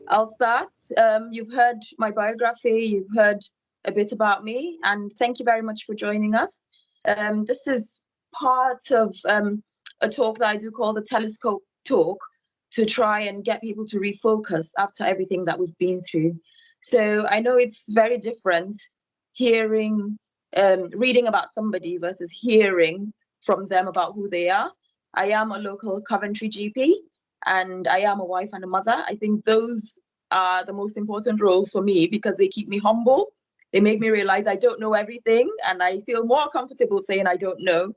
I'll start. You've heard my biography, you've heard a bit about me, and thank you very much for joining us. This is part of a talk that I do call the Telescope Talk, to try and get people to refocus after everything that we've been through. So I know it's very different hearing, reading about somebody versus hearing from them about who they are. I am a local Coventry GP, and I am a wife and a mother. I think those are the most important roles for me because they keep me humble. They make me realize I don't know everything, and I feel more comfortable saying I don't know,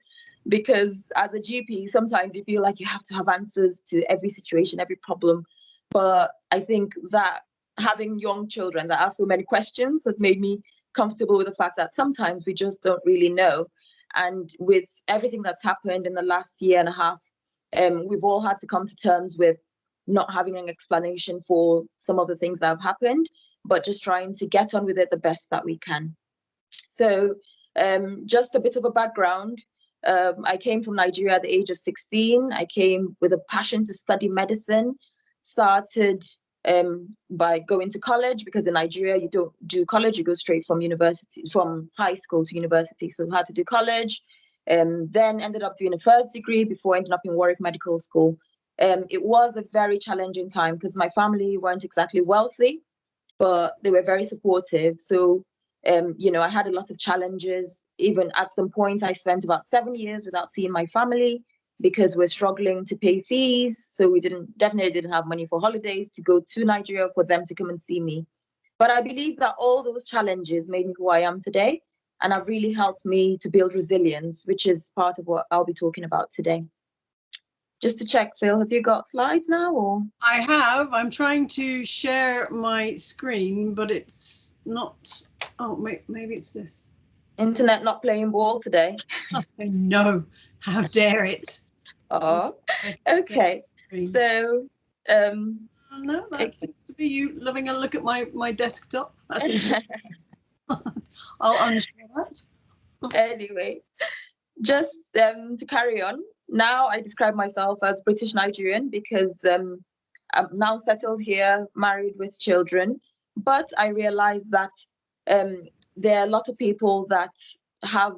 because as a GP, sometimes you feel like you have to have answers to every situation, every problem. But I think that having young children that ask so many questions has made me comfortable with the fact that sometimes we just don't really know. And with everything that's happened in the last year and a half, we've all had to come to terms with not having an explanation for some of the things that have happened, but just trying to get on with it the best that we can. So just a bit of a background. I came from Nigeria at the age of 16. I came with a passion to study medicine, started by going to college, because in Nigeria you don't do college, you go straight from university, from high school to university. So I had to do college, then ended up doing a first degree before ending up in Warwick Medical School. It was a very challenging time because my family weren't exactly wealthy, but they were very supportive. So I had a lot of challenges. Even at some point, I spent about 7 years without seeing my family because we're struggling to pay fees. So we definitely didn't have money for holidays to go to Nigeria for them to come and see me. But I believe that all those challenges made me who I am today, and have really helped me to build resilience, which is part of what I'll be talking about today. Just to check, Phil, have you got slides now? Or I have. I'm trying to share my screen, but it's not. Oh, maybe it's this. Internet not playing ball today? No, how dare it? Oh, okay. So, no, that seems to be you loving a look at my desktop. That's interesting. I'll unshare that. Anyway, just to carry on. Now I describe myself as British Nigerian because I'm now settled here, married with children. But I realize that there are a lot of people that have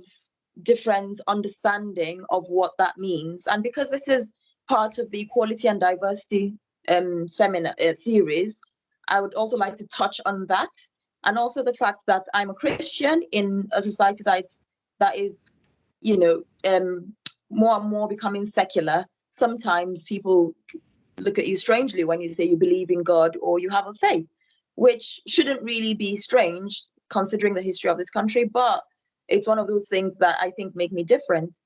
different understanding of what that means. And because this is part of the Equality and Diversity seminar series, I would also like to touch on that, and also the fact that I'm a Christian in a society that is, more and more becoming secular. Sometimes people look at you strangely when you say you believe in God or you have a faith, which shouldn't really be strange considering the history of this country, but it's one of those things that I think make me different.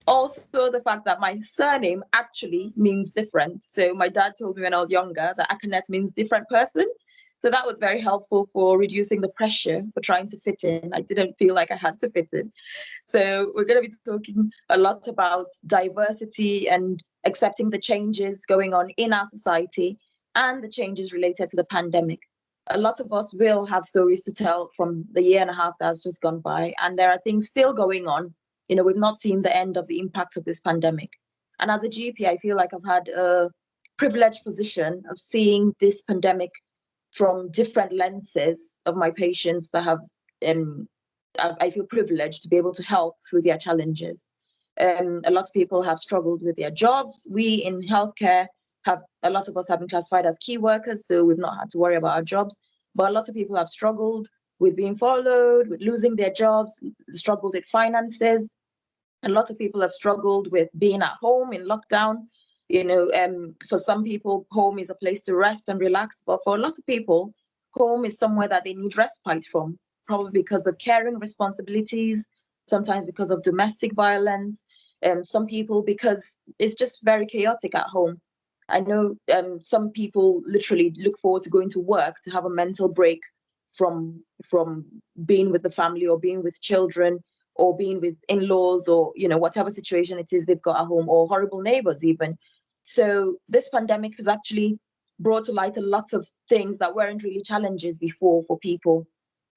Also, the fact that my surname actually means different. So my dad told me when I was younger that Akanet means different person. So that was very helpful for reducing the pressure for trying to fit in. I didn't feel like I had to fit in. So we're going to be talking a lot about diversity and accepting the changes going on in our society and the changes related to the pandemic. A lot of us will have stories to tell from the year and a half that has just gone by, and there are things still going on. We've not seen the end of the impact of this pandemic. And as a GP, I feel like I've had a privileged position of seeing this pandemic from different lenses of my patients that have I feel privileged to be able to help through their challenges. A lot of people have struggled with their jobs. We in healthcare a lot of us have been classified as key workers, so we've not had to worry about our jobs. But a lot of people have struggled with being followed, with losing their jobs, struggled with finances. A lot of people have struggled with being at home in lockdown. For some people, home is a place to rest and relax, but for a lot of people, home is somewhere that they need respite from, probably because of caring responsibilities, sometimes because of domestic violence, some people because it's just very chaotic at home. I know some people literally look forward to going to work to have a mental break from being with the family or being with children or being with in-laws or whatever situation it is they've got at home, or horrible neighbors even. So this pandemic has actually brought to light a lot of things that weren't really challenges before for people.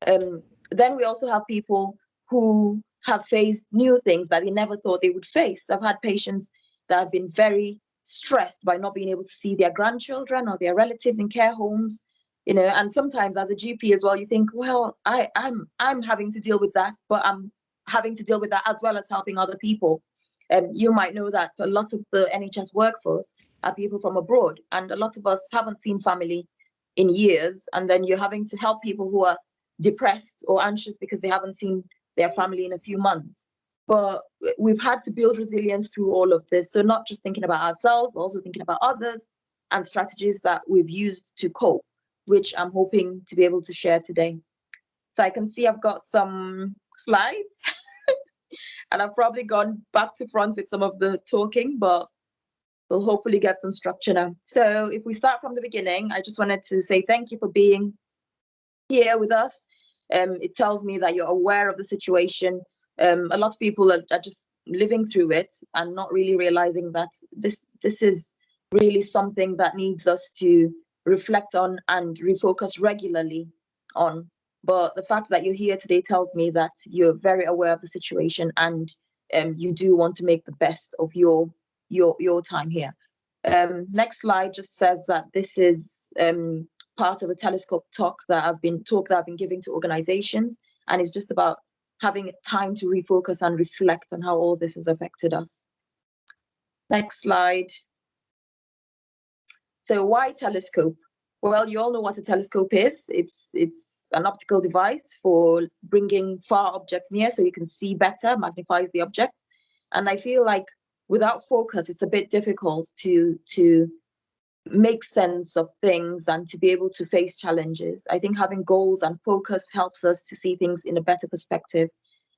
Then we also have people who have faced new things that they never thought they would face. I've had patients that have been very stressed by not being able to see their grandchildren or their relatives in care homes, you know. And sometimes as a GP as well, you think, well, I'm having to deal with that, but I'm having to deal with that as well as helping other people. And you might know that a lot of the NHS workforce are people from abroad, and a lot of us haven't seen family in years, and then you're having to help people who are depressed or anxious because they haven't seen their family in a few months. But we've had to build resilience through all of this. So not just thinking about ourselves, but also thinking about others and strategies that we've used to cope, which I'm hoping to be able to share today. So I can see I've got some slides and I've probably gone back to front with some of the talking, but we'll hopefully get some structure now. So if we start from the beginning, I just wanted to say thank you for being here with us. It tells me that you're aware of the situation. A lot of people are just living through it and not really realizing that this is really something that needs us to reflect on and refocus regularly on. But the fact that you're here today tells me that you're very aware of the situation and you do want to make the best of your time here. Next slide just says that this is part of a Telescope talk that I've been giving to organizations, and it's just about having time to refocus and reflect on how all this has affected us. Next slide. So why Telescope? Well, you all know what a telescope is. It's an optical device for bringing far objects near so you can see better, magnifies the objects. And I feel like without focus, it's a bit difficult to make sense of things and to be able to face challenges. I think having goals and focus helps us to see things in a better perspective.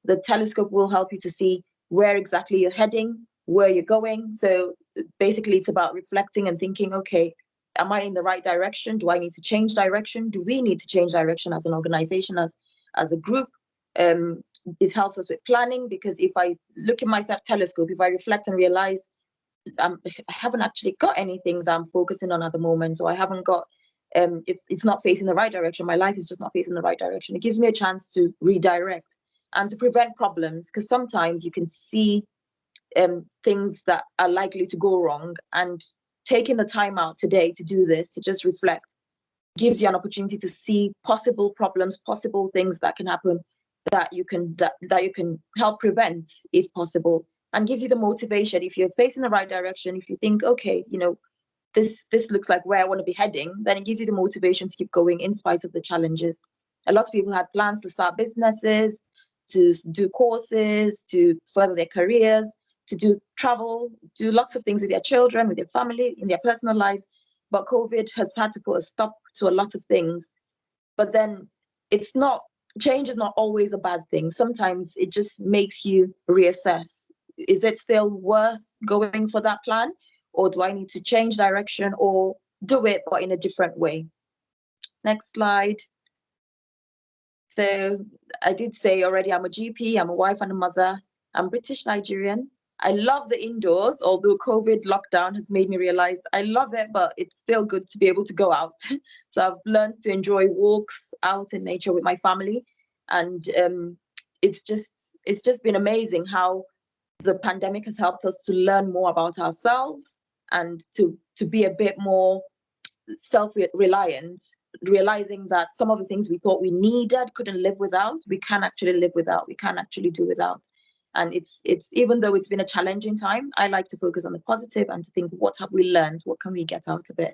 The telescope will help you to see where exactly you're heading, where you're going. So basically it's about reflecting and thinking, okay, am I in the right direction? Do I need to change direction? Do we need to change direction as an organization, as a group? It helps us with planning, because if I look at my telescope, if I reflect and realize I haven't actually got anything that I'm focusing on at the moment, or I haven't got, it's not facing the right direction, my life is just not facing the right direction, it gives me a chance to redirect and to prevent problems, because sometimes you can see things that are likely to go wrong, and taking the time out today to do this, to just reflect, gives you an opportunity to see possible problems, possible things that can happen that you can help prevent if possible, and gives you the motivation. If you're facing the right direction, if you think, okay, you know, this looks like where I want to be heading, then it gives you the motivation to keep going in spite of the challenges. A lot of people had plans to start businesses, to do courses, to further their careers, to do travel, do lots of things with their children, with their family, in their personal lives. But COVID has had to put a stop to a lot of things. But then change is not always a bad thing. Sometimes it just makes you reassess. Is it still worth going for that plan? Or do I need to change direction or do it, but in a different way? Next slide. So I did say already, I'm a GP, I'm a wife and a mother. I'm British Nigerian. I love the indoors, although COVID lockdown has made me realize I love it, but it's still good to be able to go out. So I've learned to enjoy walks out in nature with my family. And it's just been amazing how the pandemic has helped us to learn more about ourselves and to be a bit more self-reliant, realizing that some of the things we thought we needed, couldn't live without, we can actually live without, we can actually do without. And it's even though it's been a challenging time, I like to focus on the positive and to think, what have we learned? What can we get out of it?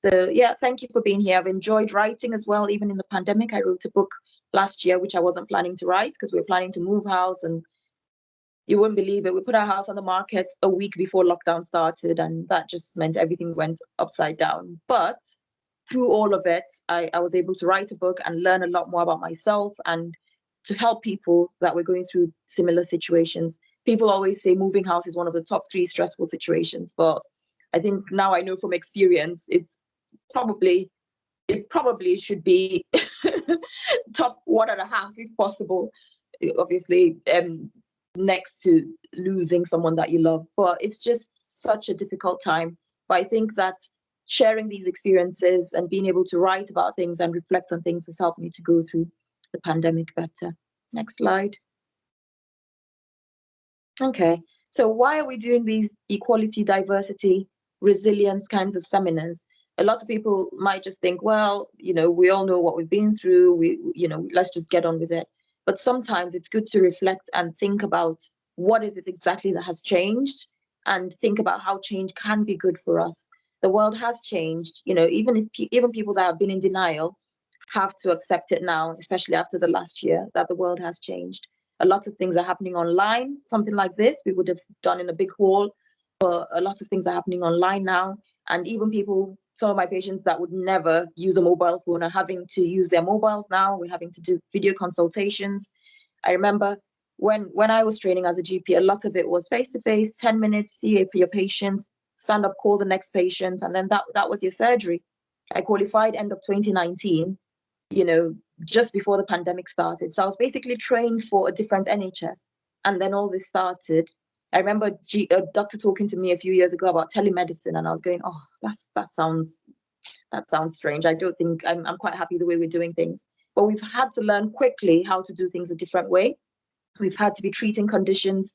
So yeah, thank you for being here. I've enjoyed writing as well, even in the pandemic. I wrote a book last year, which I wasn't planning to write because we were planning to move house, and you wouldn't believe it, we put our house on the market a week before lockdown started, and that just meant everything went upside down. But through all of it, I was able to write a book and learn a lot more about myself and to help people that were going through similar situations. People always say moving house is one of the top 3 stressful situations, but I think now I know from experience, it probably should be top 1.5 if possible. Obviously, next to losing someone that you love, but it's just such a difficult time. But I think that sharing these experiences and being able to write about things and reflect on things has helped me to go through the pandemic better. Next slide. Okay, so why are we doing these equality, diversity, resilience kinds of seminars, a lot of people might just think, well, we all know what we've been through. Let's just get on with it. But sometimes it's good to reflect and think about what is it exactly that has changed, and think about how change can be good for us. The world has changed, even people that have been in denial have to accept it now, especially after the last year, that the world has changed. A lot of things are happening online. Something like this we would have done in a big hall, but a lot of things are happening online now. And even some of my patients that would never use a mobile phone are having to use their mobiles now. We're having to do video consultations. I remember when I was training as a GP, a lot of it was face-to-face, 10 minutes, see your patients, stand up, call the next patient, and then that was your surgery. I qualified end of 2019, just before the pandemic started. So I was basically trained for a different NHS. And then all this started. I remember a doctor talking to me a few years ago about telemedicine, and I was going, oh, that sounds strange. I don't think I'm quite happy the way we're doing things. But we've had to learn quickly how to do things a different way. We've had to be treating conditions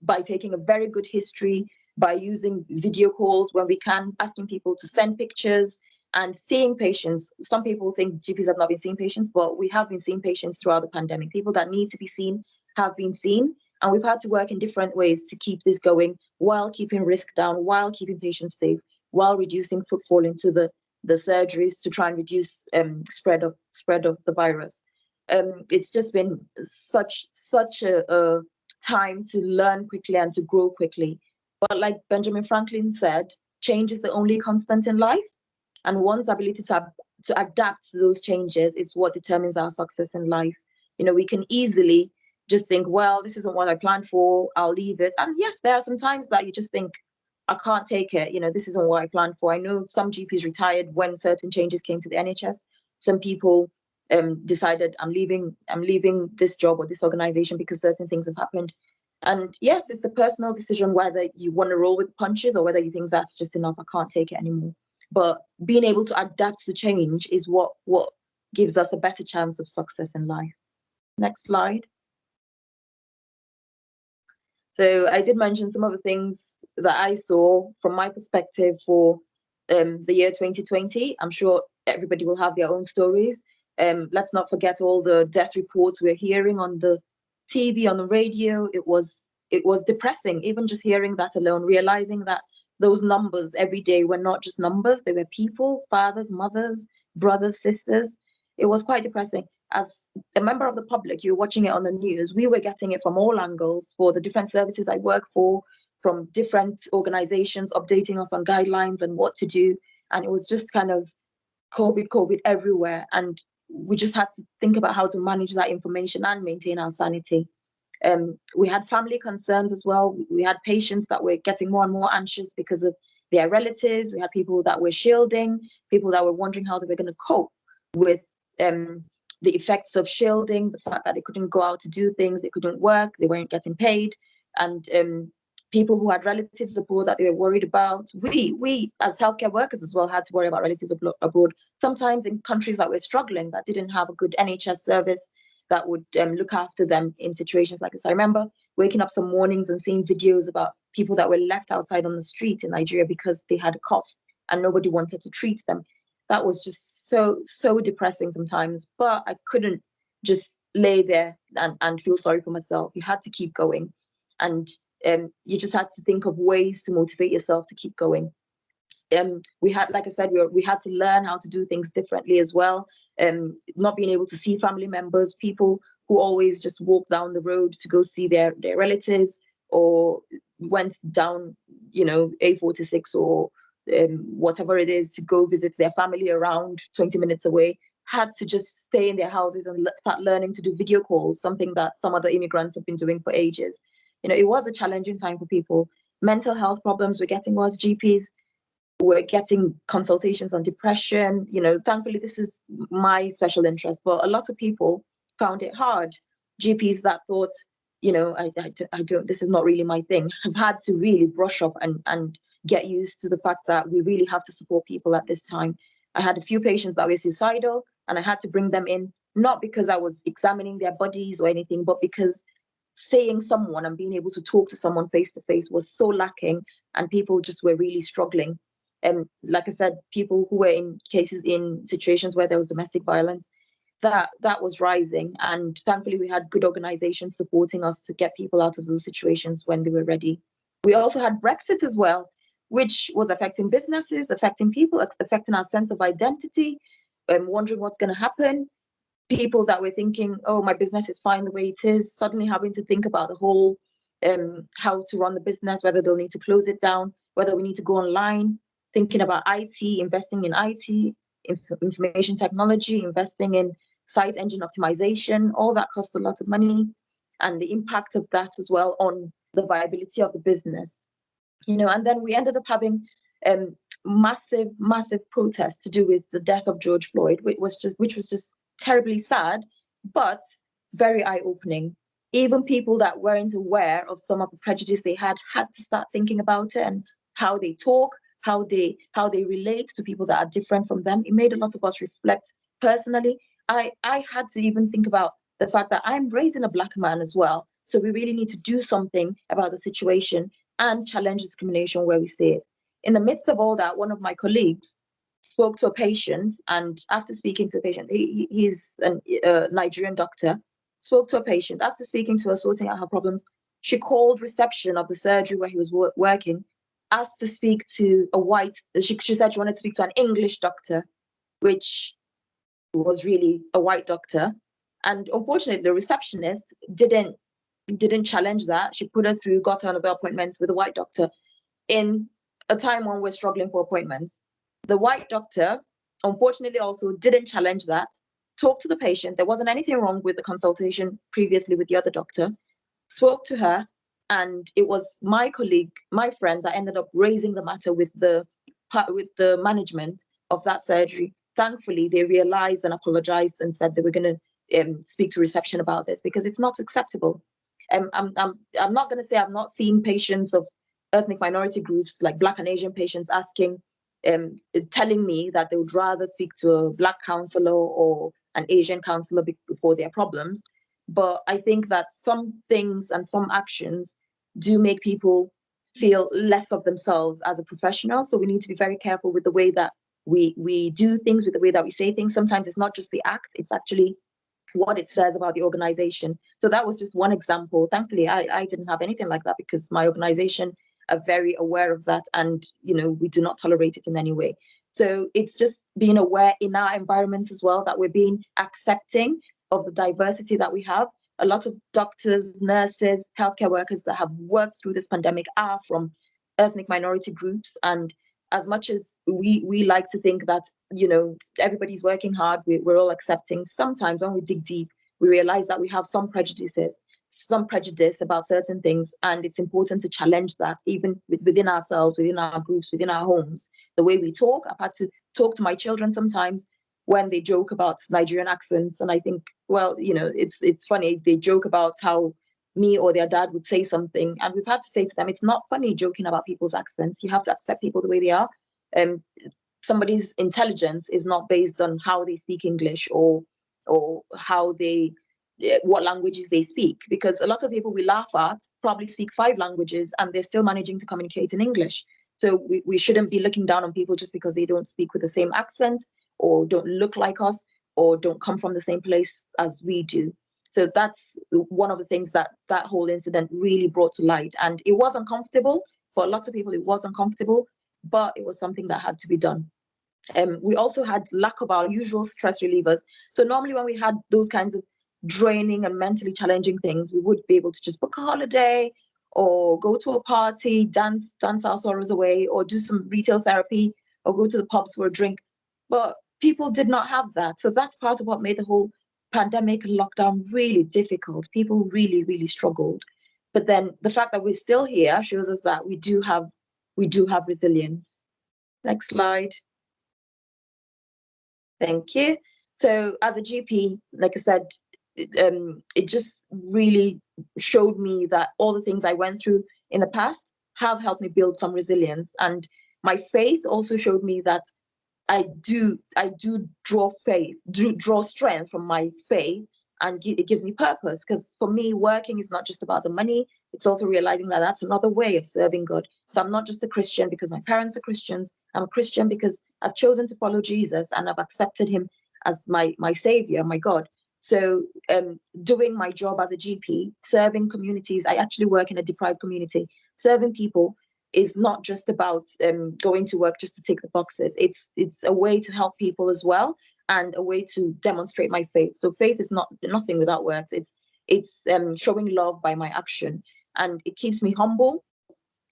by taking a very good history, by using video calls when we can, asking people to send pictures, and seeing patients. Some people think GPs have not been seeing patients, but we have been seeing patients throughout the pandemic. People that need to be seen have been seen. And we've had to work in different ways to keep this going while keeping risk down, while keeping patients safe, while reducing footfall into the surgeries to try and reduce spread of the virus. It's just been such a time to learn quickly and to grow quickly. But like Benjamin Franklin said, change is the only constant in life. And one's ability to adapt to those changes is what determines our success in life. We can easily just think, well, this isn't what I planned for, I'll leave it. And yes, there are some times that you just think, I can't take it, this isn't what I planned for. I know some GPs retired when certain changes came to the NHS. Some people decided, I'm leaving this job or this organization because certain things have happened. And yes, it's a personal decision whether you want to roll with punches or whether you think that's just enough, I can't take it anymore. But being able to adapt to change is what gives us a better chance of success in life. Next slide. So I did mention some of the things that I saw from my perspective for the year 2020. I'm sure everybody will have their own stories. Let's not forget all the death reports we're hearing on the TV, on the radio. It was depressing, even just hearing that alone, realizing that those numbers every day were not just numbers, they were people, fathers, mothers, brothers, sisters. It was quite depressing. As a member of the public, you're watching it on the news. We were getting it from all angles for the different services I work for, from different organizations updating us on guidelines and what to do. And it was just kind of COVID everywhere. And we just had to think about how to manage that information and maintain our sanity. We had family concerns as well. We had patients that were getting more and more anxious because of their relatives. We had people that were shielding, people that were wondering how they were going to cope with the effects of shielding, the fact that they couldn't go out to do things, they couldn't work, they weren't getting paid, and people who had relatives abroad that they were worried about. We as healthcare workers as well had to worry about relatives abroad, sometimes in countries that were struggling, that didn't have a good NHS service that would look after them in situations like this. I remember waking up some mornings and seeing videos about people that were left outside on the street in Nigeria because they had a cough and nobody wanted to treat them. That was just so depressing sometimes, but I couldn't just lay there and feel sorry for myself. You had to keep going, and you just had to think of ways to motivate yourself to keep going. We had, like I said, we had to learn how to do things differently as well. Not being able to see family members, people who always just walk down the road to go see their relatives, or went down, A46 or whatever it is to go visit their family around 20 minutes away, had to just stay in their houses and start learning to do video calls, something that some other immigrants have been doing for ages. It was a challenging time for people. Mental health problems were getting worse. GPs were getting consultations on depression. Thankfully, this is my special interest, but a lot of people found it hard. GPs that thought, I don't, this is not really my thing, have had to really brush up and get used to the fact that we really have to support people at this time. I had a few patients that were suicidal, and I had to bring them in, not because I was examining their bodies or anything, but because seeing someone and being able to talk to someone face to face was so lacking, and people just were really struggling. And like I said, people who were in situations where there was domestic violence, that was rising, and thankfully we had good organizations supporting us to get people out of those situations when they were ready. We also had Brexit as well, which was affecting businesses, affecting people, affecting our sense of identity, wondering what's going to happen. People that were thinking, oh, my business is fine the way it is, suddenly having to think about the whole how to run the business, whether they'll need to close it down, whether we need to go online, thinking about IT, investing in IT, information technology, investing in site engine optimization. All that costs a lot of money, and the impact of that as well on the viability of the business. And then we ended up having massive protests to do with the death of George Floyd, which was just terribly sad, but very eye-opening. Even people that weren't aware of some of the prejudice they had to start thinking about it, and how they talk, how they relate to people that are different from them. It made a lot of us reflect. Personally, I had to even think about the fact that I'm raising a Black man as well. So we really need to do something about the situation and challenge discrimination where we see it. In the midst of all that, one of my colleagues spoke to a patient, and after speaking to the patient, he's a Nigerian doctor, spoke to a patient. After speaking to her, sorting out her problems, she called reception of the surgery where he was working, asked to speak to a white, she said she wanted to speak to an English doctor, which was really a white doctor. And unfortunately, the receptionist didn't challenge that. She put her through, got her another appointment with a white doctor in a time when we're struggling for appointments. The white doctor, unfortunately, also didn't challenge that, talked to the patient. There wasn't anything wrong with the consultation previously with the other doctor, spoke to her, and it was my colleague, my friend, that ended up raising the matter with the management of that surgery. Thankfully, they realized and apologized and said they were going to speak to reception about this, because it's not acceptable. I'm not going to say I've not seen patients of ethnic minority groups like Black and Asian patients telling me that they would rather speak to a Black counselor or an Asian counselor before their problems. But I think that some things and some actions do make people feel less of themselves as a professional. So we need to be very careful with the way that we do things, with the way that we say things. Sometimes it's not just the act, it's actually what it says about the organization. So that was just one example. Thankfully, I didn't have anything like that, because my organization are very aware of that, and we do not tolerate it in any way. So it's just being aware in our environments as well, that we're being accepting of the diversity that we have. A lot of doctors, nurses, healthcare workers that have worked through this pandemic are from ethnic minority groups. And as much as we like to think that everybody's working hard, we're all accepting, sometimes when we dig deep, we realize that we have some prejudice about certain things, and it's important to challenge that, even within ourselves, within our groups, within our homes. The way we talk, I've had to talk to my children sometimes when they joke about Nigerian accents, and I think, well, it's funny, they joke about how me or their dad would say something, and we've had to say to them, it's not funny joking about people's accents. You have to accept people the way they are. Somebody's intelligence is not based on how they speak English or how they what languages they speak, because a lot of people we laugh at probably speak 5 languages and they're still managing to communicate in English. So we shouldn't be looking down on people just because they don't speak with the same accent, or don't look like us, or don't come from the same place as we do. So that's one of the things that whole incident really brought to light. And it was uncomfortable. For a lot of people, it was uncomfortable, but it was something that had to be done. We also had lack of our usual stress relievers. So normally when we had those kinds of draining and mentally challenging things, we would be able to just book a holiday, or go to a party, dance our sorrows away, or do some retail therapy, or go to the pubs for a drink. But people did not have that. So that's part of what made the whole pandemic and lockdown really difficult. People really, really struggled. But then the fact that we're still here shows us that we do have resilience. Next slide. Thank you. So as a GP, like I said, it just really showed me that all the things I went through in the past have helped me build some resilience. And my faith also showed me that I do draw strength from my faith, and it gives me purpose. Because for me, working is not just about the money. It's also realizing that that's another way of serving God. So I'm not just a Christian because my parents are Christians. I'm a Christian because I've chosen to follow Jesus and I've accepted him as my savior, my God. So doing my job as a GP, serving communities, I actually work in a deprived community. Serving people is not just about going to work just to tick the boxes. It's a way to help people as well, and a way to demonstrate my faith. So faith is not nothing without works. It's showing love by my action, and it keeps me humble.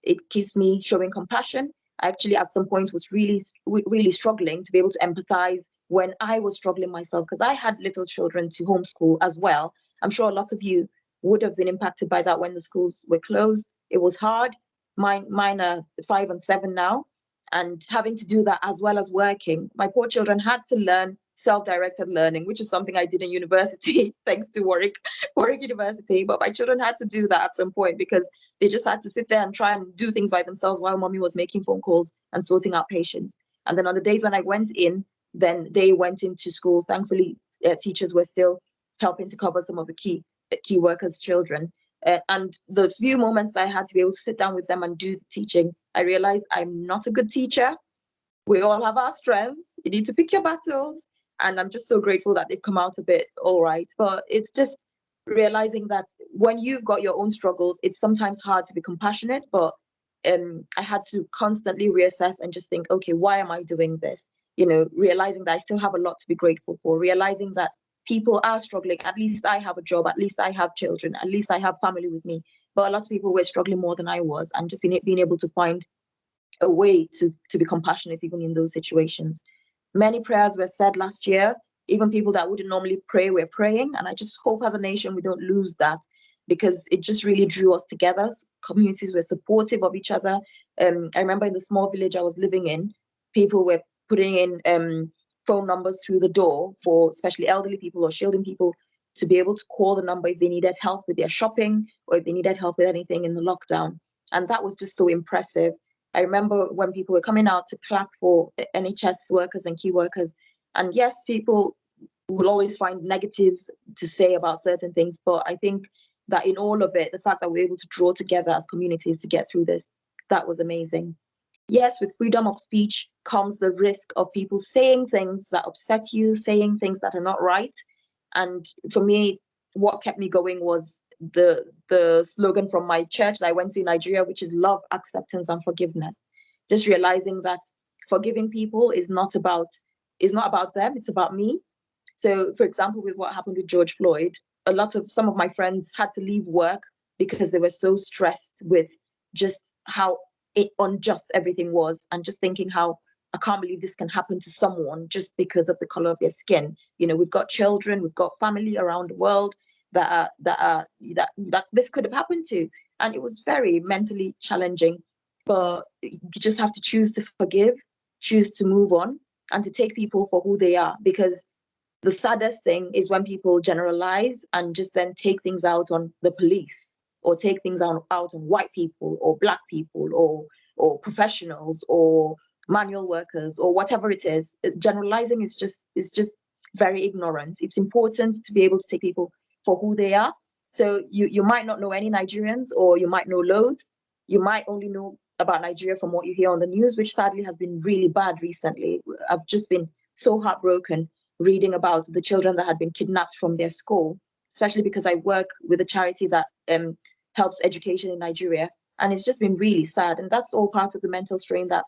It keeps me showing compassion. I actually at some point was really struggling to be able to empathize when I was struggling myself, because I had little children to homeschool as well. I'm sure a lot of you would have been impacted by that when the schools were closed. It was hard. Mine are 5 and 7 now, and having to do that as well as working. My poor children had to learn self-directed learning, which is something I did in university, thanks to Warwick University. But my children had to do that at some point because they just had to sit there and try and do things by themselves while mommy was making phone calls and sorting out patients. And then on the days when I went in, then they went into school. Thankfully, teachers were still helping to cover some of the key workers' children. And the few moments that I had to be able to sit down with them and do the teaching, I realized I'm not a good teacher. We all have our strengths. You need to pick your battles. And I'm just so grateful that they've come out a bit all right. But it's just realizing that when you've got your own struggles, it's sometimes hard to be compassionate. But I had to constantly reassess and just think, okay, why am I doing this? You know, realizing that I still have a lot to be grateful for, realizing that people are struggling. At least I have a job, at least I have children, at least I have family with me. But a lot of people were struggling more than I was, and just being able to find a way to be compassionate even in those situations. Many prayers were said last year. Even people that wouldn't normally pray were praying, and I just hope as a nation we don't lose that, because it just really drew us together. Communities were supportive of each other. I remember in the small village I was living in, people were putting in phone numbers through the door for especially elderly people or shielding people to be able to call the number if they needed help with their shopping or if they needed help with anything in the lockdown. And that was just so impressive. I remember when people were coming out to clap for NHS workers and key workers. And yes, people will always find negatives to say about certain things, but I think that in all of it, the fact that we're able to draw together as communities to get through this, that was amazing. Yes, with freedom of speech comes the risk of people saying things that upset you, saying things that are not right. And for me, what kept me going was the slogan from my church that I went to in Nigeria, which is love, acceptance, and forgiveness. Just realizing that forgiving people is not about them, it's about me. So, for example, with what happened with George Floyd, some of my friends had to leave work because they were so stressed with just how unjust everything was, and just thinking how I can't believe this can happen to someone just because of the color of their skin. You know, we've got children, we've got family around the world that this could have happened to, and it was very mentally challenging. But you just have to choose to forgive, choose to move on, and to take people for who they are, because the saddest thing is when people generalize and just then take things out on the police, or take things out on white people or black people or professionals or manual workers or whatever it is. Generalizing is just very ignorant. It's important to be able to take people for who they are. So you might not know any Nigerians, or you might know loads. You might only know about Nigeria from what you hear on the news, which sadly has been really bad recently. I've just been so heartbroken reading about the children that had been kidnapped from their school, especially because I work with a charity that helps education in Nigeria. And it's just been really sad. And that's all part of the mental strain that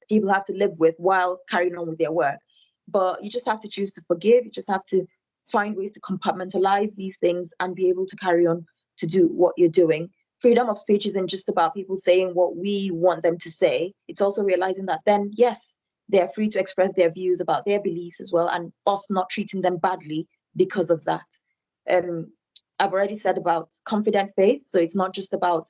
people have to live with while carrying on with their work. But you just have to choose to forgive. You just have to find ways to compartmentalize these things and be able to carry on to do what you're doing. Freedom of speech isn't just about people saying what we want them to say. It's also realizing that then, yes, they're free to express their views about their beliefs as well, and us not treating them badly because of that. I've already said about confident faith. So it's not just about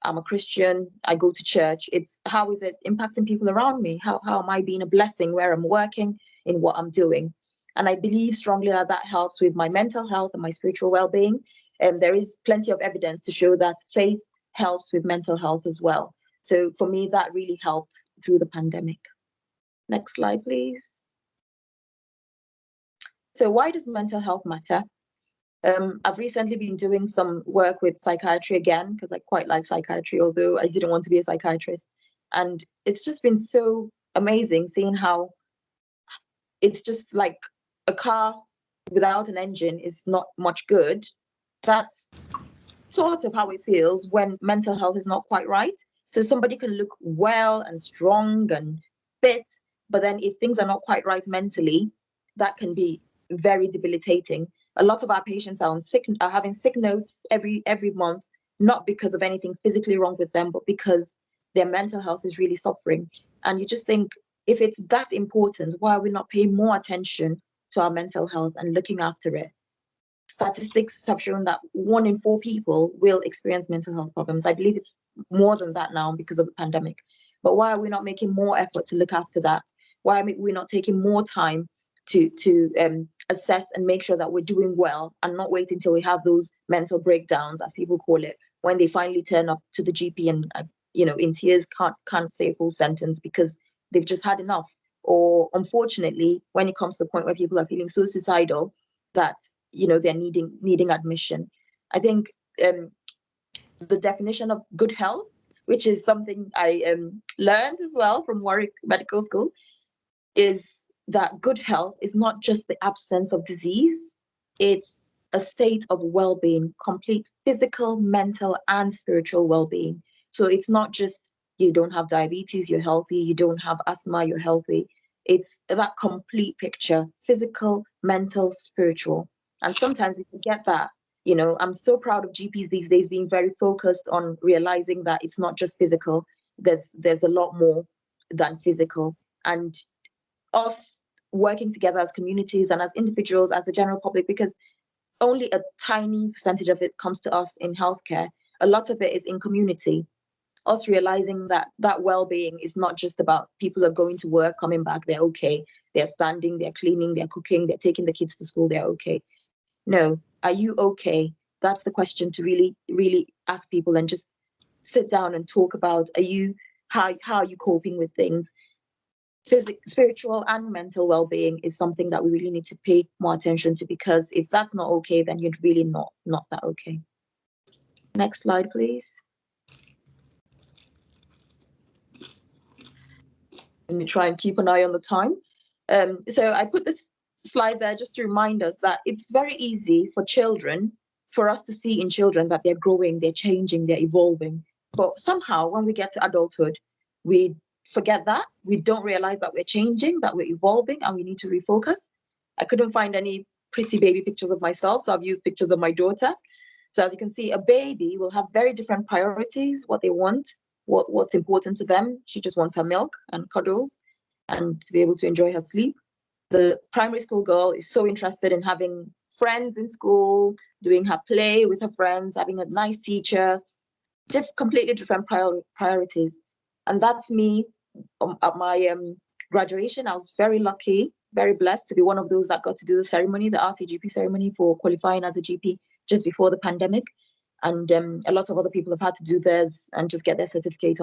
I'm a Christian, I go to church. It's how is it impacting people around me? How am I being a blessing where I'm working, in what I'm doing? And I believe strongly that that helps with my mental health and my spiritual well-being. And there is plenty of evidence to show that faith helps with mental health as well. So for me, that really helped through the pandemic. Next slide, please. So why does mental health matter? I've recently been doing some work with psychiatry again, because I quite like psychiatry, although I didn't want to be a psychiatrist. And it's just been so amazing seeing how it's just like a car without an engine is not much good. That's sort of how it feels when mental health is not quite right. So somebody can look well and strong and fit, but then if things are not quite right mentally, that can be very debilitating. A lot of our patients are having sick notes every month, not because of anything physically wrong with them, but because their mental health is really suffering. And you just think, if it's that important, why are we not paying more attention to our mental health and looking after it? Statistics have shown that 1 in 4 people will experience mental health problems. I believe it's more than that now because of the pandemic. But why are we not making more effort to look after that? Why are we not taking more time to assess and make sure that we're doing well, and not wait until we have those mental breakdowns, as people call it, when they finally turn up to the GP and in tears can't say a full sentence because they've just had enough. Or unfortunately, when it comes to the point where people are feeling so suicidal that they're needing admission. I think the definition of good health, which is something I learned as well from Warwick Medical School, is that good health is not just the absence of disease, it's a state of well-being, complete physical, mental, and spiritual well-being. So it's not just you don't have diabetes, you're healthy, you don't have asthma, you're healthy. It's that complete picture, physical, mental, spiritual. And sometimes we forget that. I'm so proud of GPs these days being very focused on realizing that it's not just physical. There's a lot more than physical. And us working together as communities and as individuals, as the general public, because only a tiny percentage of it comes to us in healthcare. A lot of it is in community. Us realizing that well-being is not just about people are going to work, coming back, they're okay. They're standing, they're cleaning, they're cooking, they're taking the kids to school, they're okay. No, are you okay? That's the question to really, really ask people and just sit down and talk about. How are you coping with things? Spiritual and mental well-being is something that we really need to pay more attention to, because if that's not okay, then you're really not that okay. Next slide, please. Let me try and keep an eye on the time. So I put this slide there just to remind us that it's very easy for us to see in children that they're growing, they're changing, they're evolving. But somehow when we get to adulthood, we forget that. We don't realize that we're changing, that we're evolving, and we need to refocus. I couldn't find any pretty baby pictures of myself, so I've used pictures of my daughter. So as you can see, a baby will have very different priorities, what they want, what's important to them. She just wants her milk and cuddles and to be able to enjoy her sleep. The primary school girl is so interested in having friends in school, doing her play with her friends, having a nice teacher, completely different priorities. And that's me at my graduation. I was very lucky, very blessed to be one of those that got to do the ceremony, the RCGP ceremony for qualifying as a GP just before the pandemic. And a lot of other people have had to do theirs and just get their certificate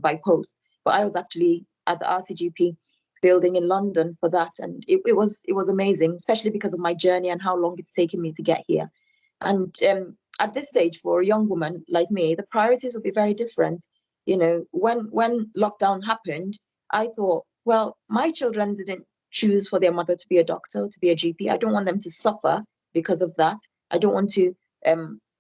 by post. But I was actually at the RCGP building in London for that, and it was amazing, especially because of my journey and how long it's taken me to get here. And at this stage, for a young woman like me, the priorities would be very different. When lockdown happened, I thought, well, my children didn't choose for their mother to be a doctor, to be a GP. I don't want them to suffer because of that. I don't want to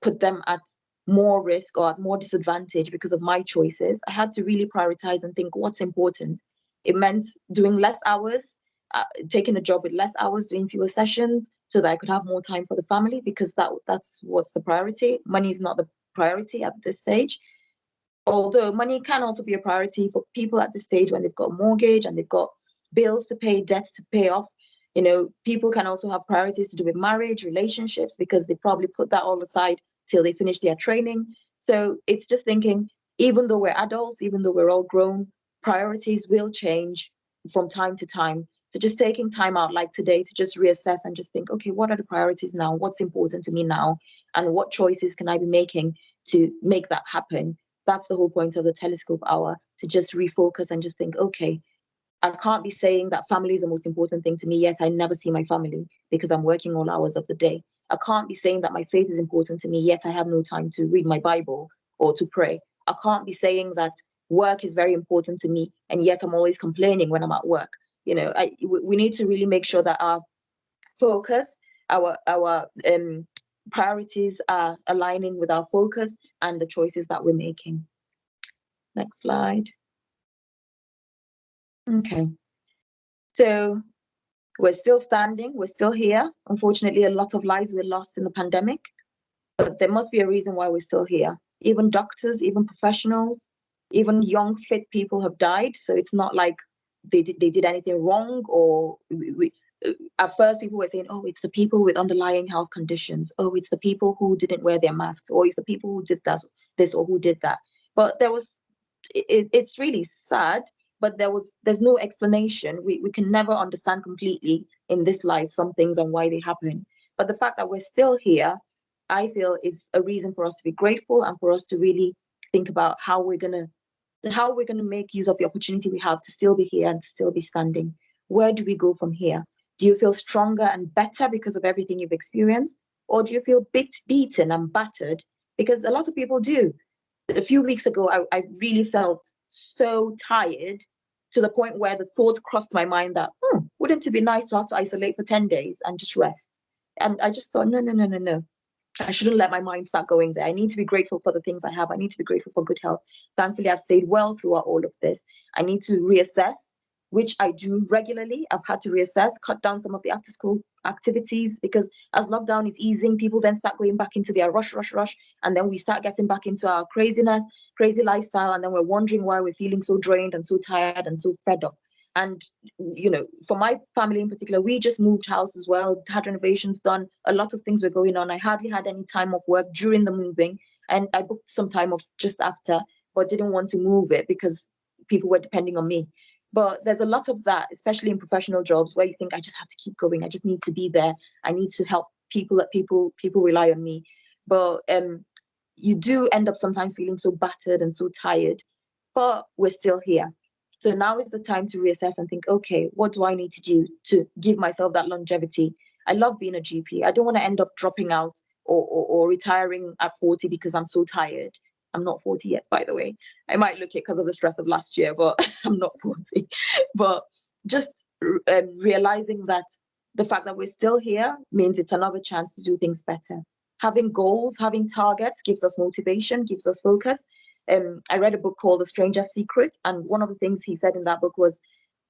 put them at more risk or at more disadvantage because of my choices. I had to really prioritize and think what's important. It meant doing less hours, taking a job with less hours, doing fewer sessions so that I could have more time for the family, because that's what's the priority. Money is not the priority at this stage. Although money can also be a priority for people at this stage when they've got a mortgage and they've got bills to pay, debts to pay off. People can also have priorities to do with marriage, relationships, because they probably put that all aside till they finish their training. So it's just thinking, even though we're adults, even though we're all grown, priorities will change from time to time. So just taking time out like today to just reassess and just think, okay, what are the priorities now? What's important to me now? And what choices can I be making to make that happen? That's the whole point of the Telescope Hour, to just refocus and just think, okay, I can't be saying that family is the most important thing to me, yet I never see my family because I'm working all hours of the day. I can't be saying that my faith is important to me, yet I have no time to read my Bible or to pray. I can't be saying that work is very important to me, and yet I'm always complaining when I'm at work. We need to really make sure that our focus, our priorities are aligning with our focus and the choices that we're making. Next slide. Okay. So we're still standing, we're still here. Unfortunately, a lot of lives were lost in the pandemic, but there must be a reason why we're still here. Even doctors, even professionals, even young, fit people have died. So it's not like they did anything wrong, or at first people were saying, oh, it's the people with underlying health conditions. Oh, it's the people who didn't wear their masks, or it's the people who did this or who did that. But it's really sad, but there's no explanation. We can never understand completely in this life some things and why they happen. But the fact that we're still here, I feel is a reason for us to be grateful and for us to really think about how we're gonna make use of the opportunity we have to still be here and to still be standing. Where do we go from here? Do you feel stronger and better because of everything you've experienced? Or do you feel beaten and battered? Because a lot of people do. A few weeks ago, I really felt so tired to the point where the thought crossed my mind that, wouldn't it be nice to have to isolate for 10 days and just rest? And I just thought, no. I shouldn't let my mind start going there. I need to be grateful for the things I have. I need to be grateful for good health. Thankfully, I've stayed well throughout all of this. I need to reassess, which I do regularly. I've had to reassess, cut down some of the after school activities, because as lockdown is easing, people then start going back into their rush. And then we start getting back into our crazy lifestyle. And then we're wondering why we're feeling so drained and so tired and so fed up. And, for my family in particular, we just moved house as well, had renovations done. A lot of things were going on. I hardly had any time off work during the moving. And I booked some time off just after, but didn't want to move it because people were depending on me. But there's a lot of that, especially in professional jobs, where you think, I just have to keep going. I just need to be there. I need to help people, that people rely on me. But you do end up sometimes feeling so battered and so tired, but we're still here. So now is the time to reassess and think, okay, what do I need to do to give myself that longevity? I love being a GP. I don't want to end up dropping out or retiring at 40 because I'm so tired. I'm not 40 yet, by the way. I might look it because of the stress of last year, but I'm not 40. But just realizing that the fact that we're still here means it's another chance to do things better. Having goals, having targets gives us motivation, gives us focus. I read a book called The Stranger's Secret, and one of the things he said in that book was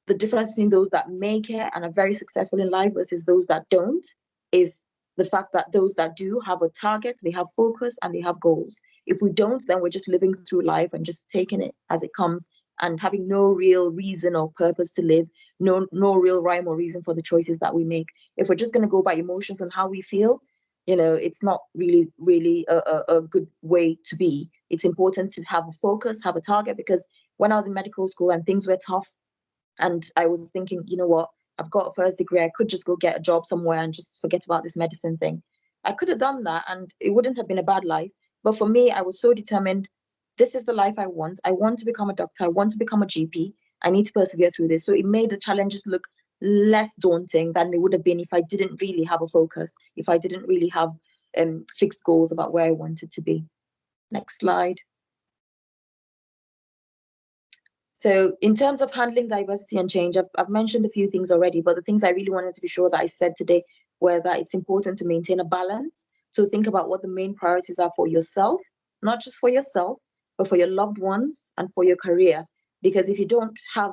the difference between those that make it and are very successful in life versus those that don't is the fact that those that do have a target, they have focus, and they have goals. If we don't, then we're just living through life and just taking it as it comes and having no real reason or purpose to live, no real rhyme or reason for the choices that we make. If we're just going to go by emotions and how we feel, it's not really a good way to be. It's important to have a focus, have a target, because when I was in medical school and things were tough and I was thinking, you know what, I've got a first degree, I could just go get a job somewhere and just forget about this medicine thing. I could have done that and it wouldn't have been a bad life. But for me, I was so determined, this is the life I want. I want to become a doctor. I want to become a GP. I need to persevere through this. So it made the challenges look less daunting than they would have been if I didn't really have a focus, if I didn't really have fixed goals about where I wanted to be. Next slide. So in terms of handling diversity and change, I've mentioned a few things already, but the things I really wanted to be sure that I said today were that it's important to maintain a balance. So think about what the main priorities are for yourself, not just for yourself, but for your loved ones and for your career. Because if you don't have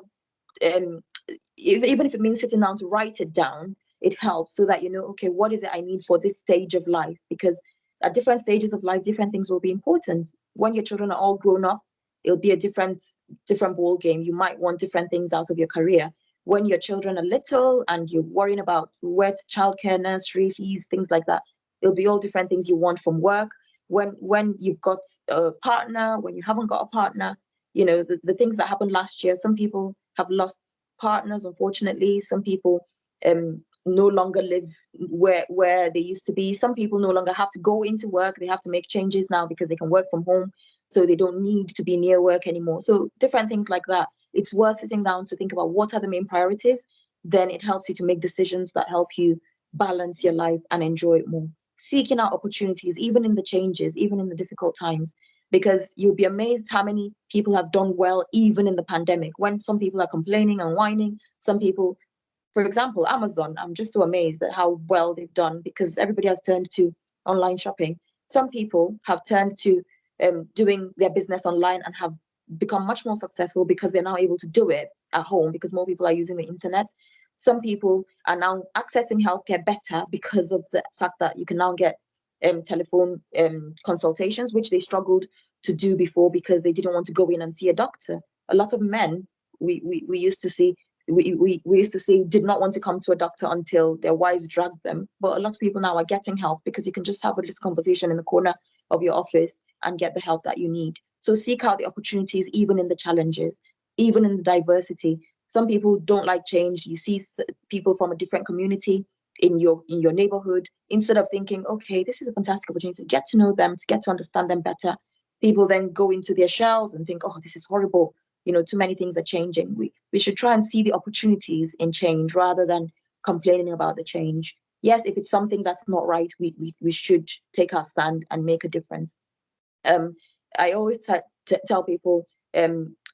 even if it means sitting down to write it down, it helps so that you know, okay, what is it I need for this stage of life? Because at different stages of life, different things will be important. When your children are all grown up, it'll be a different ball game. You might want different things out of your career. When your children are little and you're worrying about where to childcare, nursery fees, things like that, it'll be all different things you want from work. When you've got a partner, when you haven't got a partner, the things that happened last year, some people have lost partners, unfortunately. Some people no longer live where they used to be. Some people no longer have to go into work. They have to make changes now because they can work from home, so they don't need to be near work anymore. So different things like that. It's worth sitting down to think about what are the main priorities. Then it helps you to make decisions that help you balance your life and enjoy it more. seeking out opportunities, even in the changes, even in the difficult times, because you'll be amazed how many people have done well, even in the pandemic. When some people are complaining and whining, some people, for example, Amazon, I'm just so amazed at how well they've done because everybody has turned to online shopping. Some people have turned to doing their business online and have become much more successful because they're now able to do it at home because more people are using the internet. Some people are now accessing healthcare better because of the fact that you can now get telephone consultations, which they struggled to do before because they didn't want to go in and see a doctor. A lot of men we used to see we used to see did not want to come to a doctor until their wives dragged them. But a lot of people now are getting help because you can just have a little conversation in the corner of your office and get the help that you need. So seek out the opportunities, even in the challenges, even in the diversity. Some people don't like change. You see people from a different community in your neighborhood. Instead of thinking, okay, this is a fantastic opportunity to get to know them, to get to understand them better, people then go into their shells and think, oh, this is horrible. Too many things are changing. We should try and see the opportunities in change rather than complaining about the change. Yes, if it's something that's not right, we should take our stand and make a difference. I always tell people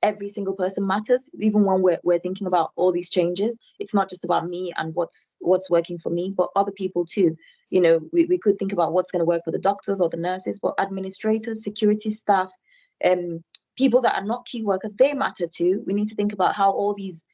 every single person matters, even when we're thinking about all these changes. It's not just about me and what's working for me, but other people too. We could think about what's going to work for the doctors or the nurses, but administrators, security staff, people that are not key workers, they matter too. We need to think about how all these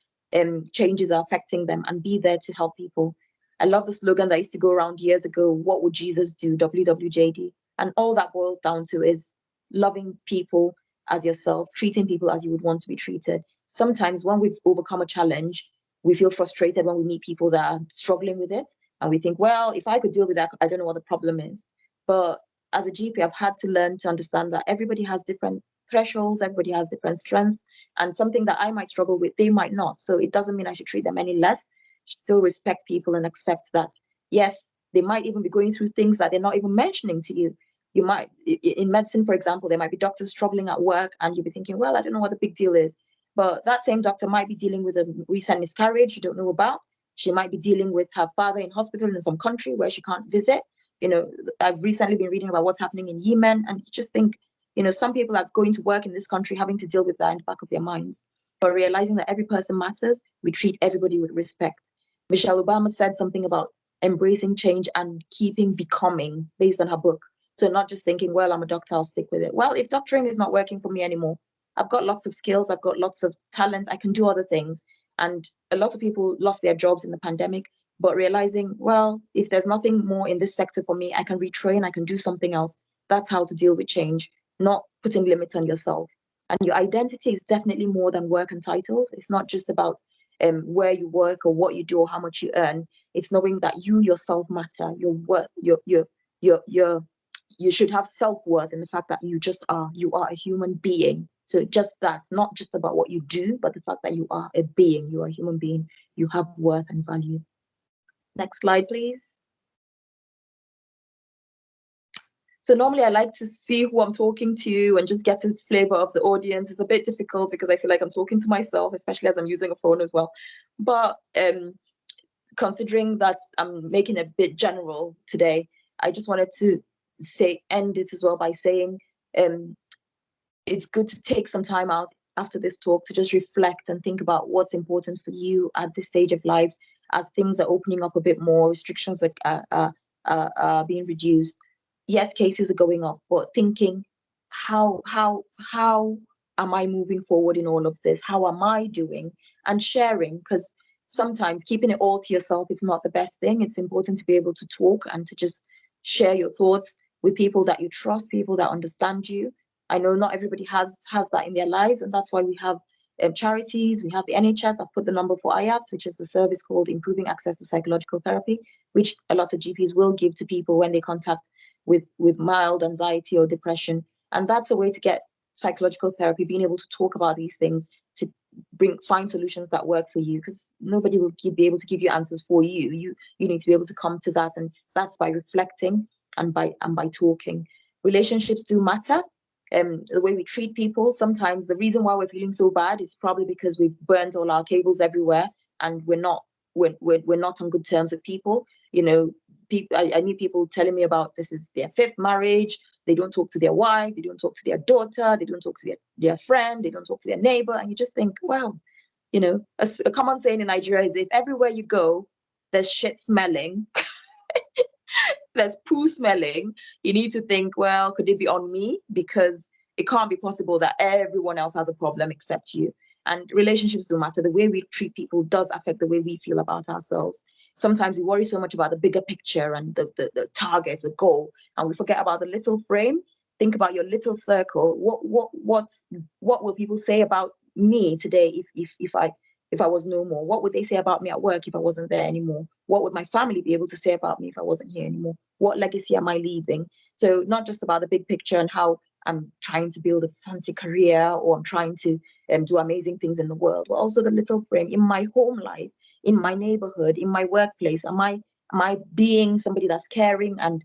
changes are affecting them and be there to help people. I love the slogan that used to go around years ago, what would Jesus do? WWJD. And all that boils down to is loving people as yourself, treating people as you would want to be treated. Sometimes when we've overcome a challenge, we feel frustrated when we meet people that are struggling with it. And we think, well, if I could deal with that, I don't know what the problem is. But as a GP, I've had to learn to understand that everybody has different thresholds, everybody has different strengths, and something that I might struggle with, they might not. So it doesn't mean I should treat them any less. Still respect people and accept that, yes, they might even be going through things that they're not even mentioning to you. You might, in medicine, for example, there might be doctors struggling at work and you'll be thinking, well, I don't know what the big deal is. But that same doctor might be dealing with a recent miscarriage you don't know about. She might be dealing with her father in hospital in some country where she can't visit. I've recently been reading about what's happening in Yemen, and you just think, some people are going to work in this country having to deal with that in the back of their minds. But realizing that every person matters, we treat everybody with respect. Michelle Obama said something about embracing change and keeping becoming based on her book. So not just thinking, well, I'm a doctor, I'll stick with it. Well, if doctoring is not working for me anymore, I've got lots of skills, I've got lots of talent, I can do other things. And a lot of people lost their jobs in the pandemic, but realizing, well, if there's nothing more in this sector for me, I can retrain, I can do something else. That's how to deal with change, not putting limits on yourself. And your identity is definitely more than work and titles. It's not just about where you work or what you do or how much you earn. It's knowing that you yourself matter, your work, you should have self-worth in the fact that you are a human being. So just that, not just about what you do, but the fact that you are a being, you are a human being, you have worth and value. Next slide, please. So normally I like to see who I'm talking to and just get a flavor of the audience. It's a bit difficult because I feel like I'm talking to myself, especially as I'm using a phone as well. But considering that I'm making a bit general today, I just wanted to end it as well by saying it's good to take some time out after this talk to just reflect and think about what's important for you at this stage of life as things are opening up a bit more, restrictions are being reduced. Yes, cases are going up, but thinking how am I moving forward in all of this? How am I doing? And sharing, because sometimes keeping it all to yourself is not the best thing. It's important to be able to talk and to just share your thoughts with people that you trust, people that understand you. I know not everybody has that in their lives, and that's why we have charities, we have the NHS. I've put the number for IAPT, which is the service called Improving Access to Psychological Therapy, which a lot of GPs will give to people when they contact with mild anxiety or depression. And that's a way to get psychological therapy, being able to talk about these things, to find solutions that work for you, because nobody will be able to give you answers for you. You need to be able to come to that, and that's by reflecting and by talking. Relationships do matter. The way we treat people, sometimes the reason why we're feeling so bad is probably because we've burnt all our cables everywhere and we're not on good terms with people. I meet people telling me about this is their 5th marriage. They don't talk to their wife, they don't talk to their daughter, they don't talk to their friend, they don't talk to their neighbor. And you just think, wow, you know, a common saying in Nigeria is if everywhere you go, there's shit smelling, there's poo smelling, you need to think, well, could it be on me? Because it can't be possible that everyone else has a problem except you. And relationships don't matter. The way we treat people does affect the way we feel about ourselves. Sometimes we worry so much about the bigger picture and the target, the goal, and we forget about the little frame. Think about your little circle. What will people say about me today if I was no more? What would they say about me at work if I wasn't there anymore? What would my family be able to say about me if I wasn't here anymore? What legacy am I leaving? So not just about the big picture and how I'm trying to build a fancy career or I'm trying to do amazing things in the world, but also the little frame in my home life, in my neighborhood, in my workplace. Am I being somebody that's caring and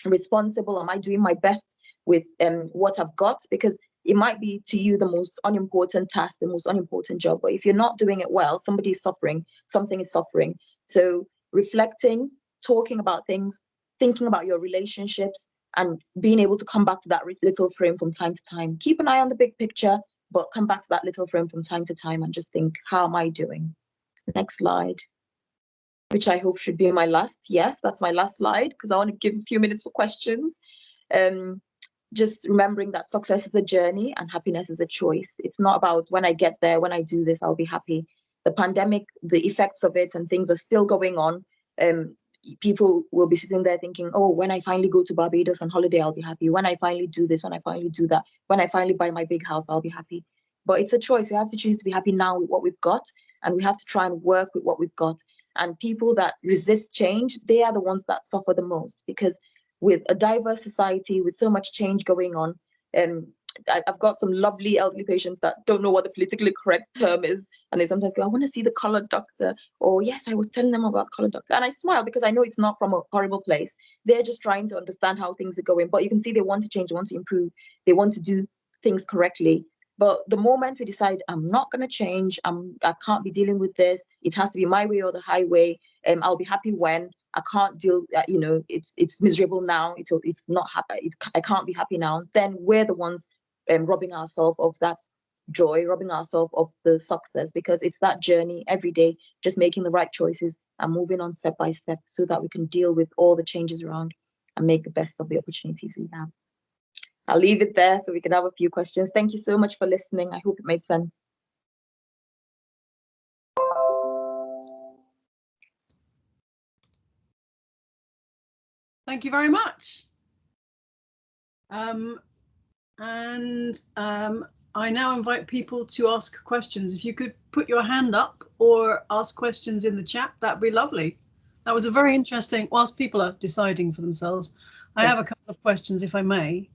responsible? Am I doing my best with what I've got? Because it might be to you the most unimportant task, the most unimportant job, but if you're not doing it well, somebody is suffering, something is suffering. So reflecting, talking about things, thinking about your relationships, and being able to come back to that little frame from time to time. Keep an eye on the big picture, but come back to that little frame from time to time and just think, how am I doing? Next slide, which I hope should be my last. Yes, that's my last slide because I want to give a few minutes for questions. Just remembering that success is a journey and happiness is a choice. It's not about when I get there, when I do this, I'll be happy. The pandemic, the effects of it and things are still going on. People will be sitting there thinking, oh, when I finally go to Barbados on holiday, I'll be happy. When I finally do this, when I finally do that, when I finally buy my big house, I'll be happy. But it's a choice. We have to choose to be happy now with what we've got, and we have to try and work with what we've got. And people that resist change, they are the ones that suffer the most, because with a diverse society, with so much change going on, I've got some lovely elderly patients that don't know what the politically correct term is. And they sometimes go, I want to see the colored doctor. Or yes, I was telling them about colored doctor. And I smile because I know it's not from a horrible place. They're just trying to understand how things are going. But you can see they want to change, they want to improve, they want to do things correctly. But the moment we decide, I'm not going to change, I can't be dealing with this, it has to be my way or the highway, I'll be happy when, I can't deal, it's miserable now, it's not happy, I can't be happy now, then we're the ones robbing ourselves of that joy, robbing ourselves of the success, because it's that journey every day, just making the right choices and moving on step by step so that we can deal with all the changes around and make the best of the opportunities we have. I'll leave it there so we can have a few questions. Thank you so much for listening. I hope it made sense. Thank you very much. I now invite people to ask questions. If you could put your hand up or ask questions in the chat, that'd be lovely. That was a very interesting, whilst people are deciding for themselves, I have a couple of questions, if I may.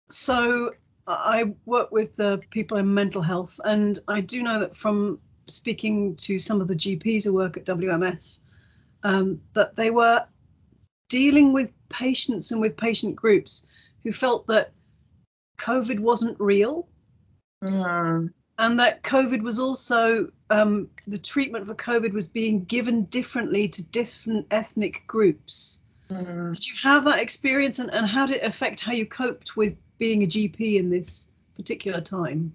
So I work with the people in mental health, and I do know that from speaking to some of the GPs who work at WMS, that they were dealing with patients and with patient groups who felt that COVID wasn't real, and that COVID was also, the treatment for COVID was being given differently to different ethnic groups. Did you have that experience, and how did it affect how you coped with being a GP in this particular time?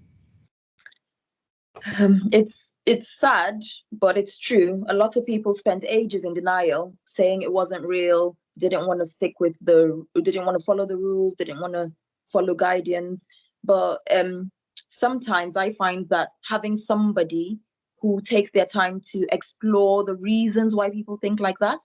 It's sad, but it's true. A lot of people spent ages in denial, saying it wasn't real, didn't want to didn't want to follow the rules, didn't want to follow guidance. But sometimes I find that having somebody who takes their time to explore the reasons why people think like that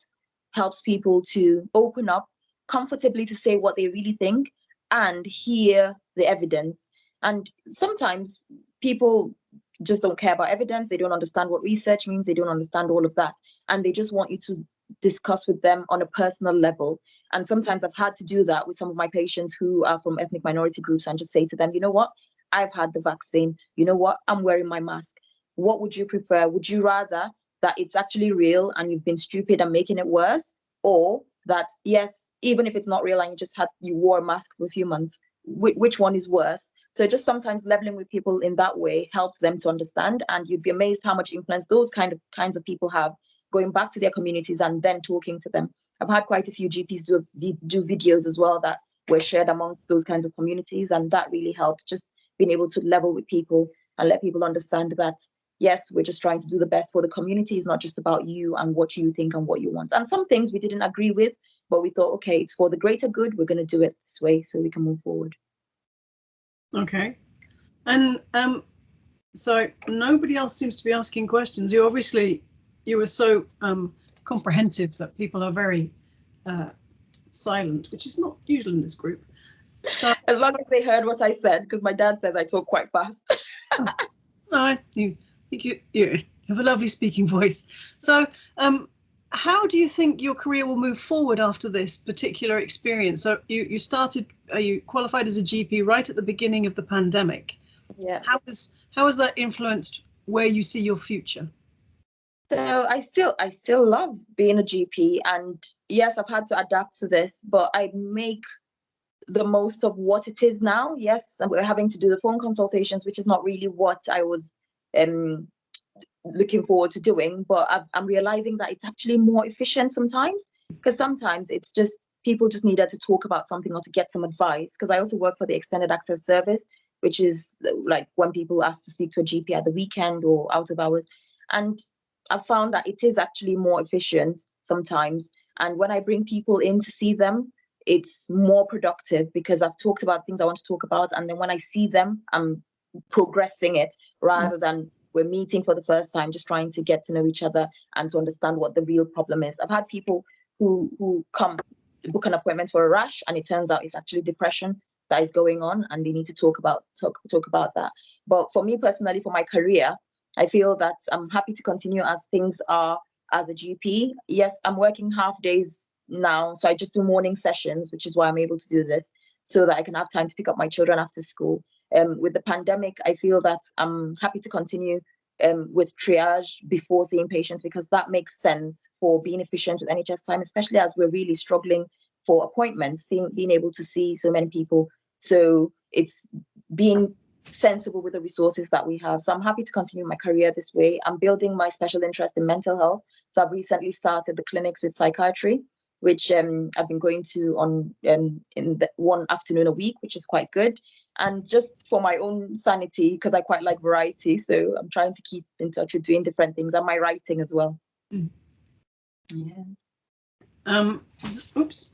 helps people to open up comfortably to say what they really think and hear the evidence. And sometimes people just don't care about evidence. They don't understand what research means. They don't understand all of that. And they just want you to discuss with them on a personal level. And sometimes I've had to do that with some of my patients who are from ethnic minority groups and just say to them, you know what, I've had the vaccine. You know what, I'm wearing my mask. What would you prefer? Would you rather that it's actually real and you've been stupid and making it worse? Or that, yes, even if it's not real and you wore a mask for a few months, which one is worse? So just sometimes leveling with people in that way helps them to understand, and you'd be amazed how much influence those kinds of people have going back to their communities and then talking to them. I've had quite a few GPs do videos as well that were shared amongst those kinds of communities, and that really helps, just being able to level with people and let people understand that, yes, we're just trying to do the best for the community. It's not just about you and what you think and what you want. And some things we didn't agree with, but we thought, okay, it's for the greater good. We're going to do it this way so we can move forward. Okay. And so nobody else seems to be asking questions. You were so comprehensive that people are very silent, which is not usual in this group. So as long as they heard what I said, because my dad says I talk quite fast. I think you have a lovely speaking voice. So how do you think your career will move forward after this particular experience? So you qualified as a GP right at the beginning of the pandemic. Yeah. How has that influenced where you see your future? So I still love being a GP, and yes, I've had to adapt to this, but I make the most of what it is now. Yes, and we're having to do the phone consultations, which is not really what I was looking forward to doing, but I'm realizing that it's actually more efficient sometimes, because sometimes it's just people just needed to talk about something or to get some advice, because I also work for the extended access service, which is like when people ask to speak to a GP at the weekend or out of hours. And I've found that it is actually more efficient sometimes. And when I bring people in to see them, it's more productive because I've talked about things I want to talk about. And then when I see them, I'm progressing it rather than we're meeting for the first time, just trying to get to know each other and to understand what the real problem is. I've had people who come book an appointment for a rash, and it turns out it's actually depression that is going on, and they need to talk about that. But for me personally, for my career, I feel that I'm happy to continue as things are as a GP. Yes, I'm working half days now, so I just do morning sessions, which is why I'm able to do this, so that I can have time to pick up my children after school. With the pandemic, I feel that I'm happy to continue with triage before seeing patients, because that makes sense for being efficient with NHS time, especially as we're really struggling for appointments, being able to see so many people. So it's being sensible with the resources that we have. So I'm happy to continue my career this way. I'm building my special interest in mental health. So I've recently started the clinics with psychiatry, which I've been going to on in one afternoon a week, which is quite good. And just for my own sanity, because I quite like variety, so I'm trying to keep in touch with doing different things, and my writing as well. Yeah. Oops.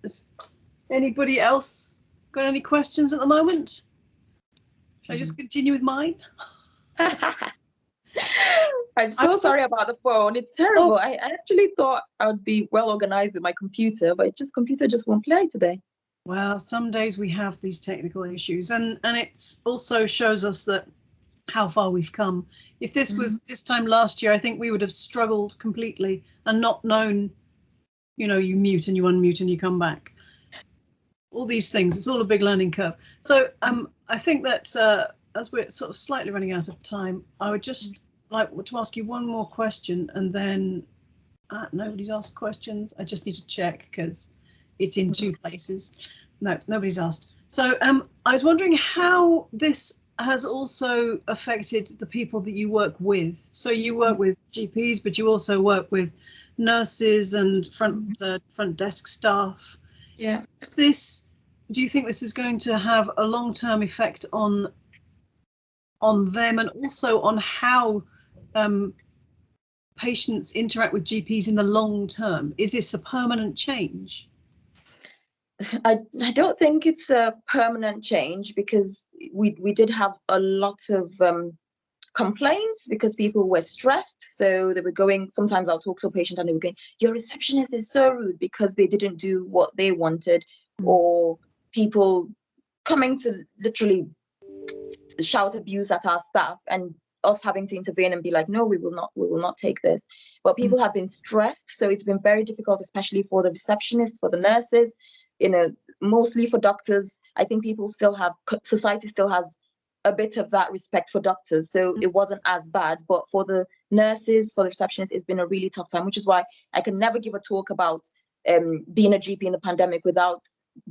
Has anybody else got any questions at the moment? Should I just continue with mine? I'm so sorry about the phone. It's terrible. I actually thought I would be well organized with my computer, but computer just won't play today. Well, some days we have these technical issues, and it also shows us that how far we've come. If this was this time last year, I think we would have struggled completely and not known, you mute and you unmute and you come back. All these things, it's all a big learning curve. So I think that as we're sort of slightly running out of time, I would just like to ask you one more question, and then nobody's asked questions. I just need to check because it's in two places. No, nobody's asked. So I was wondering how this has also affected the people that you work with. So you work with GPs, but you also work with nurses and front desk staff. Yeah. Do you think this is going to have a long-term effect on them, and also on how patients interact with GPs in the long term? Is this a permanent change? I don't think it's a permanent change, because we did have a lot of complaints because people were stressed. So they were going, sometimes I'll talk to a patient and they were going, your receptionist is so rude, because they didn't do what they wanted, or people coming to literally shout abuse at our staff and us having to intervene and be like, no, we will not take this. But people have been stressed, so it's been very difficult, especially for the receptionists, for the nurses, mostly for doctors. I think society still has a bit of that respect for doctors, so it wasn't as bad. But for the nurses, for the receptionists, it's been a really tough time, which is why I can never give a talk about being a GP in the pandemic without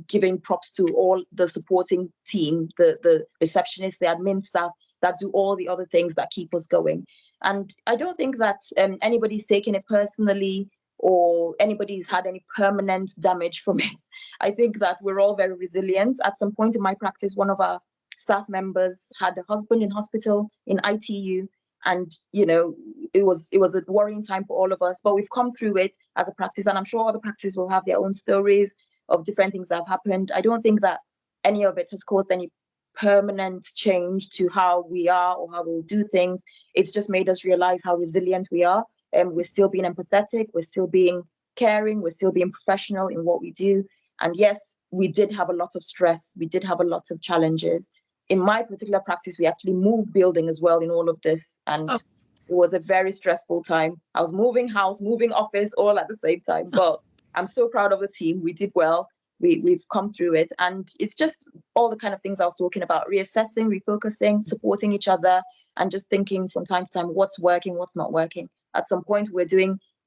giving props to all the supporting team, the receptionists, the admin staff, that do all the other things that keep us going. And I don't think that anybody's taken it personally or anybody's had any permanent damage from it. I think that we're all very resilient. At some point in my practice, one of our staff members had a husband in hospital in ITU, and it was a worrying time for all of us, but we've come through it as a practice, and I'm sure other practices will have their own stories of different things that have happened. I don't think that any of it has caused any permanent change to how we are or how we'll do things. It's just made us realize how resilient we are, and we're still being empathetic, we're still being caring, we're still being professional in what we do. And yes, we did have a lot of stress, we did have a lot of challenges. In my particular practice, we actually moved building as well in all of this, and it was a very stressful time. I was moving house, moving office, all at the same time, but I'm so proud of the team. We did well. We've come through it, and it's just all the kind of things I was talking about: reassessing, refocusing, supporting each other, and just thinking from time to time what's working, what's not working. At some point, we're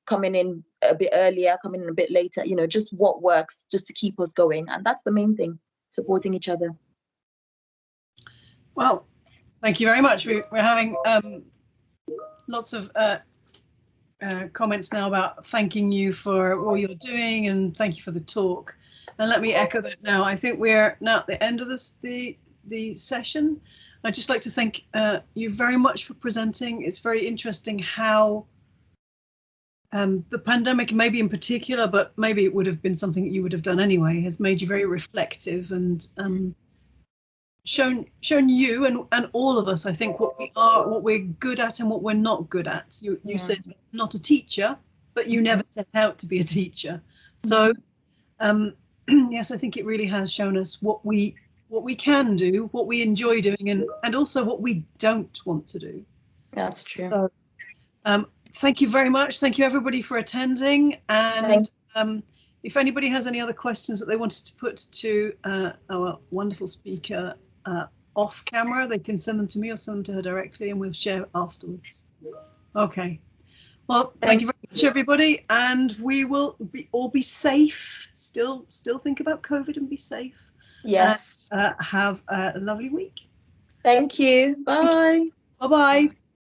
coming in a bit earlier, coming in a bit later, just what works, just to keep us going. And that's the main thing, supporting each other. Well, thank you very much. We're having lots of comments now about thanking you for all you're doing, and thank you for the talk. And let me echo that now. I think we're now at the end of the session. I'd just like to thank you very much for presenting. It's very interesting how the pandemic, maybe in particular, but maybe it would have been something that you would have done anyway, has made you very reflective and shown you and all of us, I think, what we're good at and what we're not good at. You said not a teacher, but you never set out to be a teacher. So yes, I think it really has shown us what we can do, what we enjoy doing, and also what we don't want to do. That's true. So, thank you very much. Thank you everybody for attending. And if anybody has any other questions that they wanted to put to our wonderful speaker off camera, they can send them to me or send them to her directly, and we'll share afterwards. Okay. Well, thank you very much, everybody, and we will all be safe. Still think about COVID and be safe. Yes. Have a lovely week. Thank you. Bye. Bye-bye.